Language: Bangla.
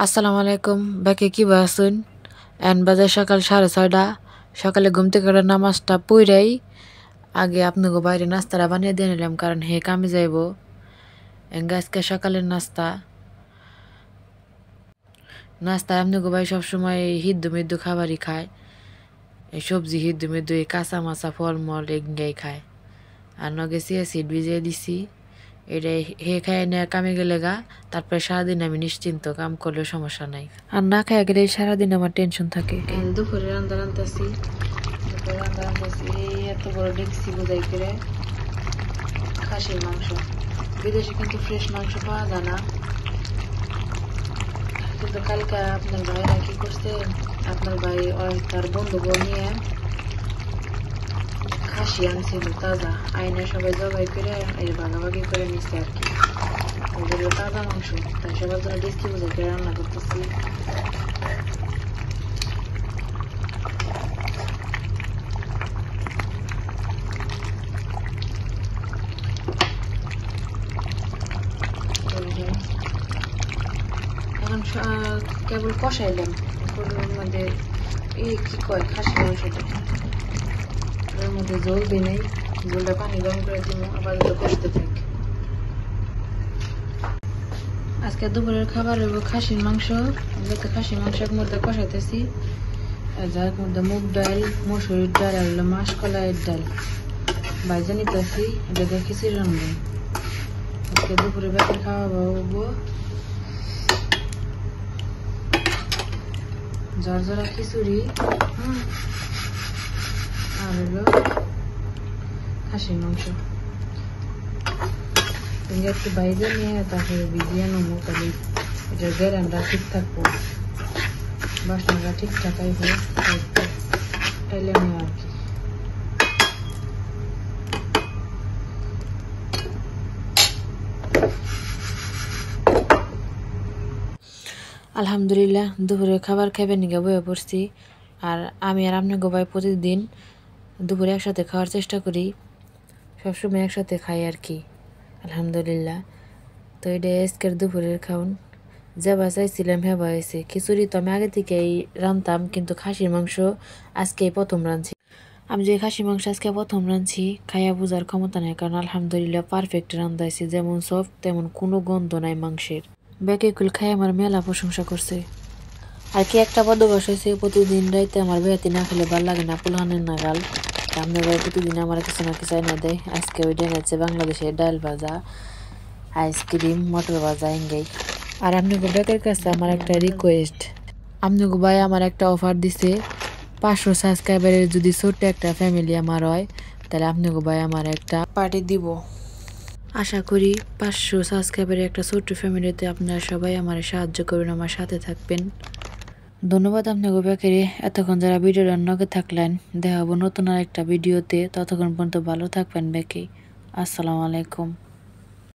আসসালামু আলাইকুম বাকি কি বাসুন এন বাজে সকাল 6:30 সকালে ঘুম থেকে উঠে নামাজটা পড়াই আগে আপনাকে বাইরে নাস্তাটা বানিয়ে দিয়ে নিলাম কারণ হে কামে যাইব আজকে সকালের নাস্তা আপনাকে ভাই সবসময় হিদ্দু মিদ্দু খাবারই খায় এই সবজি হিদ্দু মিদ্দু এই কাঁচা মাছা ফলমল এগুলাই খায় আর নগে সিড ভিজিয়ে দিছি এটা হে খায় নিয়ে কামে গেলে গা তারপরে সারাদিন আমি নিশ্চিন্ত কাম করলে সমস্যা নাই আর না খায় গেলে সারাদিন আমার টেনশন থাকে দুপুরে রান্না রান্তাছি এত বড় ডেকসি বোঝাই করে খাসির মাংস বিদেশে কিন্তু ফ্রেশ মাংস পাওয়া যায় না কিন্তু কালকে আপনার ভাইরা কি করছে আপনার ভাই তার বন্ধু নিয়ে খাসি আনছিল তাজা আইনে সবাই জবাই করে এই ভাগাভাগি করে নিচ্ছে আর কি ওগুলো তাজা মাংস তাই সবার জন্য ডেস্কি বোঝা করে রান্না করতেছি এখন কেবল কষাইলাম মধ্যে এই কি কয় খাসি মাংসটা এর মধ্যে জল দিই নাই জলটা পানি গরম করে দিব আবার কষতে থাকি আজকে দুপুরের খাবার হইব খাসির মাংস খাসির মাংসের মধ্যে কষাইতেছি যার মধ্যে মুগ ডাল মসুরির ডাল আর হলো মাসকলাইয়ের ডাল ভাইজা নিতেছি এটা খিচুড়ি রান্না আজকে দুপুরে বেকের খাওয়া হবো ঝরঝরা খিচুড়ি আর হলো খাসির মাংস একটু বাইরে নিয়ে তারপরে ভিজিয়ে নেবো তাহলে এটা গ্যারান্টা ঠিক থাকবো বাসনটা ঠিকঠাক আইবো তাইলে নেওয়া আর কি আলহামদুলিল্লাহ দুপুরে খাবার খাইবে নিগে বয়ে পড়ছি আর আমি আর আপনি গোবাই প্রতিদিন দুপুরে একসাথে খাওয়ার চেষ্টা করি সবসময় একসাথে খাই আর কি আলহামদুলিল্লাহ তো এটা আজকের দুপুরের খাওন যা চাইছিলাম হ্যাঁ হয়েছে খিচুড়ি তো আমি আগে থেকেই রাঁধতাম কিন্তু খাসির মাংস আজকেই প্রথম রাঁধছি আমি যে খাসি মাংস আজকে প্রথম রাঁধছি খাইয়া বোঝার ক্ষমতা নেই কারণ আলহামদুলিল্লাহ পারফেক্ট রান্ধাইছি যেমন সফট তেমন কোনো গন্ধ নাই মাংসের বেকেকুল খাই আমার মেলা প্রশংসা করছে আর কি একটা বদভ্যাস হয়েছে প্রতিদিন রাইতে আমার বেহাতি না খেলে ভালো লাগে না পুলহানের নাগাল আপনার ভাই প্রতিদিন আমার কিছু না কিছু এনে দেয় আজকে ওইটা এনেছে বাংলাদেশের ডাল ভাজা আইসক্রিম মটর ভাজা এঙ্গেই আর আপনাকে বেকের কাছে আমার একটা রিকোয়েস্ট আপনাকে ভাই আমার একটা অফার দিছে 500 সাবস্ক্রাইবারের যদি ছোট্ট একটা ফ্যামিলি আমার হয় তাহলে আপনাকে ভাই আমার একটা পার্টি দিব আশা করি 500 সাবস্ক্রাইবারের একটা ছোট্ট ফ্যামিলিতে আপনারা সবাই আমার সাহায্য করবেন আমার সাথে থাকবেন ধন্যবাদ আপনাকে বেকেরে এতক্ষণ যারা ভিডিওটা নগে থাকলেন দেখা হবো নতুন আর একটা ভিডিওতে ততক্ষণ পর্যন্ত ভালো থাকবেন বেকে আসসালামু আলাইকুম।